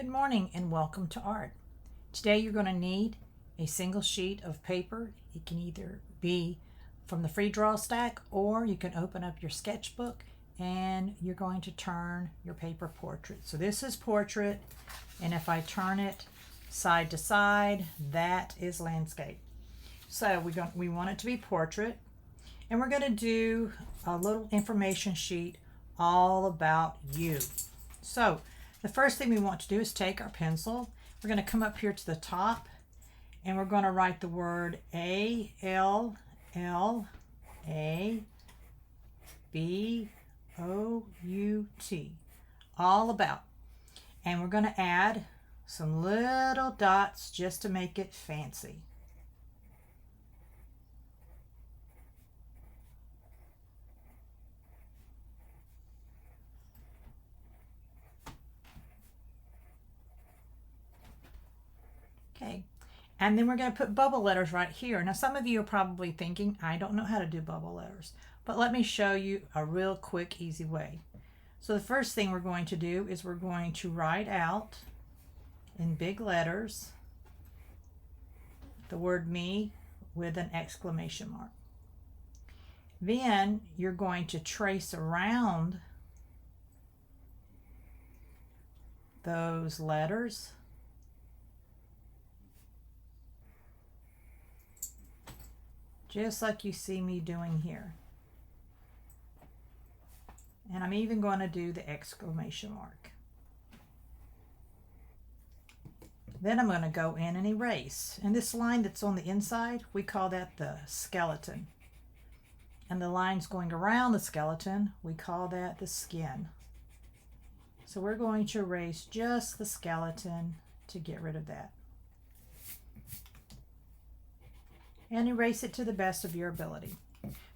Good morning and welcome to art. Today you're going to need a single sheet of paper. It can either be from the free draw stack or you can open up your sketchbook and you're going to turn your paper portrait. So this is portrait, and if I turn it side to side, that is landscape. So we want it to be portrait, and we're going to do a little information sheet all about you. So the first thing we want to do is take our pencil. We're going to come up here to the top and we're going to write the word ALLABOUT, all about. And we're going to add some little dots just to make it fancy. Okay, and then we're going to put bubble letters right here. Now some of you are probably thinking, I don't know how to do bubble letters, but let me show you a real quick, easy way. So the first thing we're going to do is we're going to write out in big letters the word me with an exclamation mark. Then you're going to trace around those letters just like you see me doing here. And I'm even going to do the exclamation mark. Then I'm going to go in and erase. And this line that's on the inside, we call that the skeleton. And the lines going around the skeleton, we call that the skin. So we're going to erase just the skeleton to get rid of that. And erase it to the best of your ability.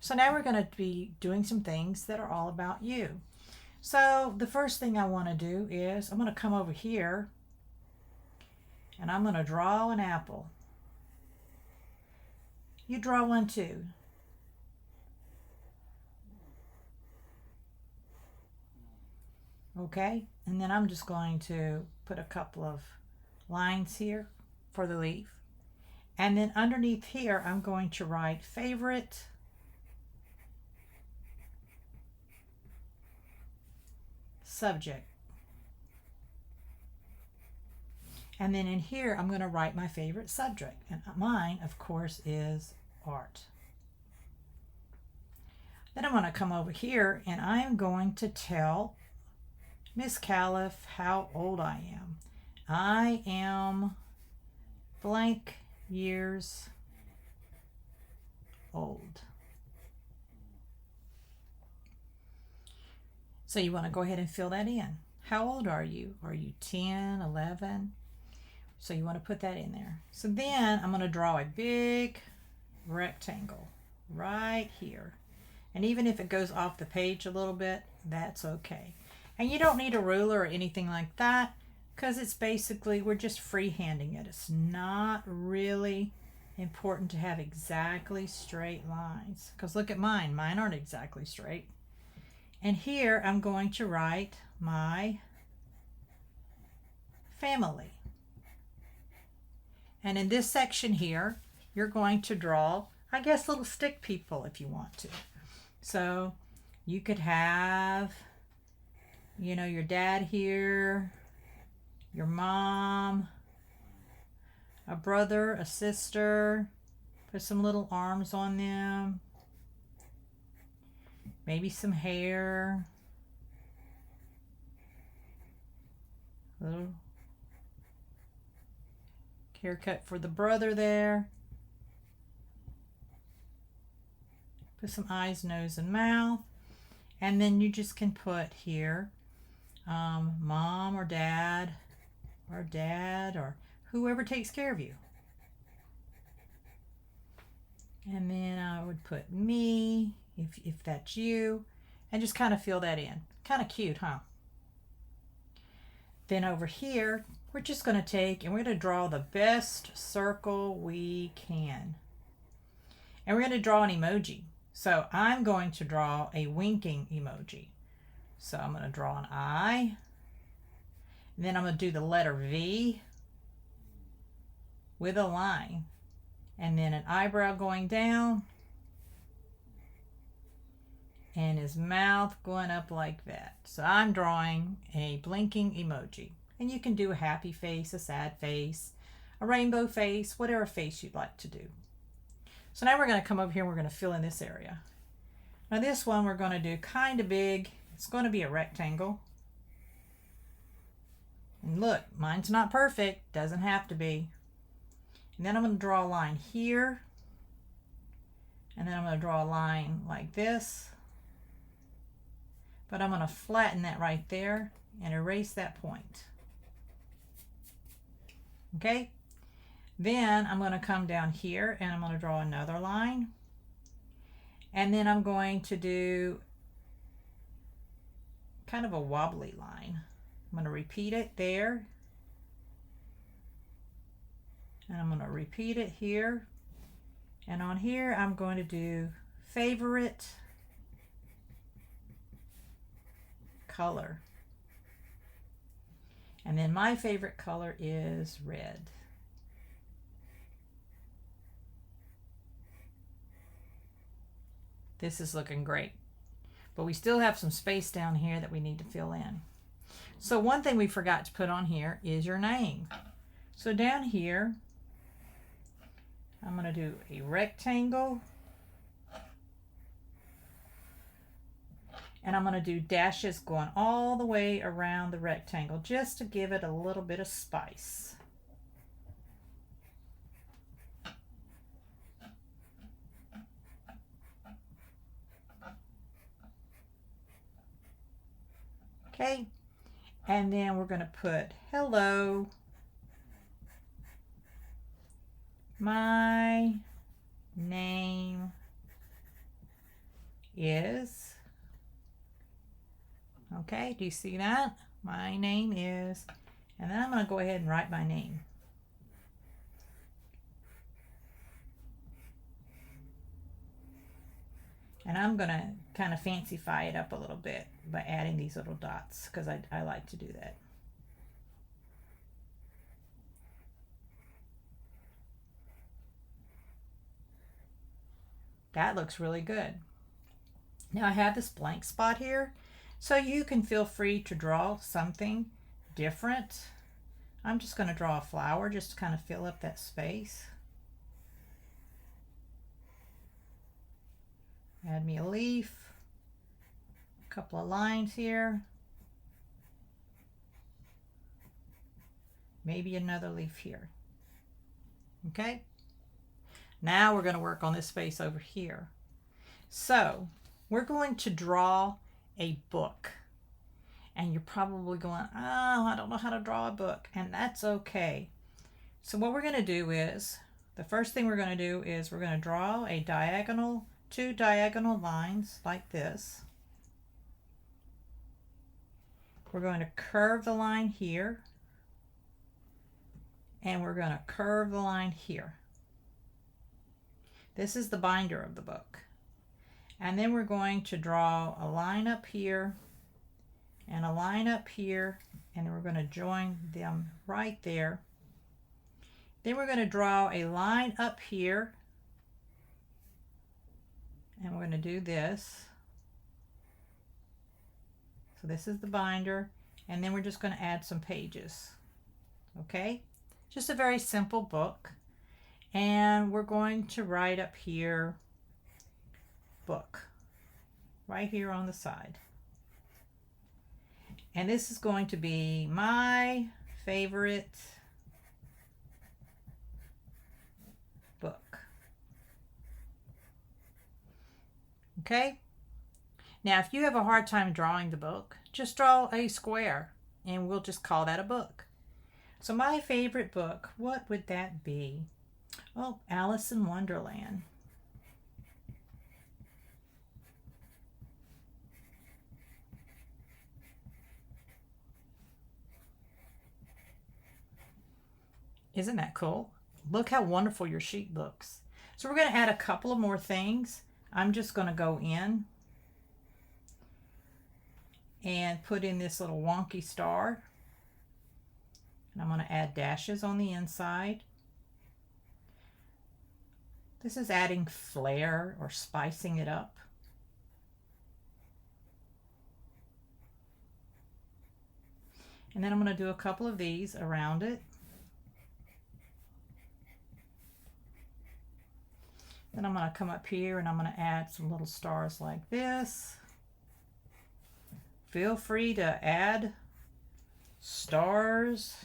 So now we're going to be doing some things that are all about you. So the first thing I want to do is I'm going to come over here and I'm going to draw an apple. You draw one too. Okay, and then I'm just going to put a couple of lines here for the leaf. And then underneath here, I'm going to write favorite subject. And then in here, I'm going to write my favorite subject. And mine, of course, is art. Then I'm going to come over here and I'm going to tell Miss Caliph how old I am. I am blank years old. So you want to go ahead and fill that in. How old are you? Are you 10, 11? So you want to put that in there. So then I'm going to draw a big rectangle right here. And even if it goes off the page a little bit, that's okay. And you don't need a ruler or anything like that, because it's basically, we're just freehanding it. It's not really important to have exactly straight lines, because look at mine. Mine aren't exactly straight. And here I'm going to write my family. And in this section here, you're going to draw, I guess, little stick people if you want to. So you could have, you know, your dad here, your mom, a brother, a sister, put some little arms on them, maybe some hair, little haircut for the brother there, put some eyes, nose, and mouth, and then you just can put here mom or dad or whoever takes care of you. And then I would put me if that's you, and just kind of fill that in. Kind of cute, huh? Then over here we're just going to take and we're going to draw the best circle we can, and we're going to draw an emoji. So I'm going to draw a winking emoji. So I'm going to draw an eye. And then I'm going to do the letter V with a line. And then an eyebrow going down. And his mouth going up like that. So I'm drawing a blinking emoji. And you can do a happy face, a sad face, a rainbow face, whatever face you'd like to do. So now we're going to come over here and we're going to fill in this area. Now this one we're going to do kind of big. It's going to be a rectangle. And look, mine's not perfect. Doesn't have to be. And then I'm going to draw a line here. And then I'm going to draw a line like this. But I'm going to flatten that right there and erase that point. Okay? Then I'm going to come down here and I'm going to draw another line. And then I'm going to do kind of a wobbly line. I'm going to repeat it there. And I'm going to repeat it here. And on here I'm going to do favorite color. And then my favorite color is red. This is looking great. But we still have some space down here that we need to fill in. So one thing we forgot to put on here is your name. So down here, I'm going to do a rectangle. And I'm going to do dashes going all the way around the rectangle just to give it a little bit of spice. Okay, and then we're going to put hello. My name is, okay, do you see that? My name is, and then I'm going to go ahead and write my name. And I'm going to kind of fancyfy it up a little bit by adding these little dots because I like to do that. That looks really good. Now I have this blank spot here, so you can feel free to draw something different. I'm just going to draw a flower just to kind of fill up that space. Add me a leaf, a couple of lines here, maybe another leaf here. Okay, now we're going to work on this space over here. So we're going to draw a book, and you're probably going, oh, I don't know how to draw a book, and that's okay. So what we're going to do is, the first thing we're going to do is we're going to draw a diagonal, two diagonal lines like this. We're going to curve the line here, and we're going to curve the line here. This is the binder of the book. And then we're going to draw a line up here and a line up here, and we're going to join them right there. Then we're going to draw a line up here, and we're going to do this. So this is the binder, and then we're just going to add some pages. Okay, just a very simple book. And we're going to write up here book right here on the side. And this is going to be my favorite book. Okay, now if you have a hard time drawing the book, just draw a square and we'll just call that a book. So my favorite book, what would that be? Oh, Alice in Wonderland. Isn't that cool? Look how wonderful your sheet looks. So we're going to add a couple of more things. I'm just going to go in and put in this little wonky star. And I'm going to add dashes on the inside. This is adding flair or spicing it up. And then I'm going to do a couple of these around it. Then I'm going to come up here and I'm going to add some little stars like this. Feel free to add stars.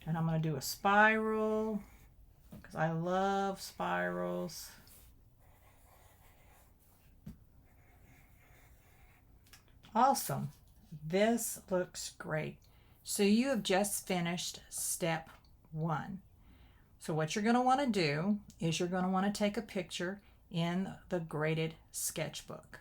And I'm going to do a spiral because I love spirals. Awesome. This looks great. So you have just finished step 1. So what you're going to want to do is you're going to want to take a picture in the graded sketchbook.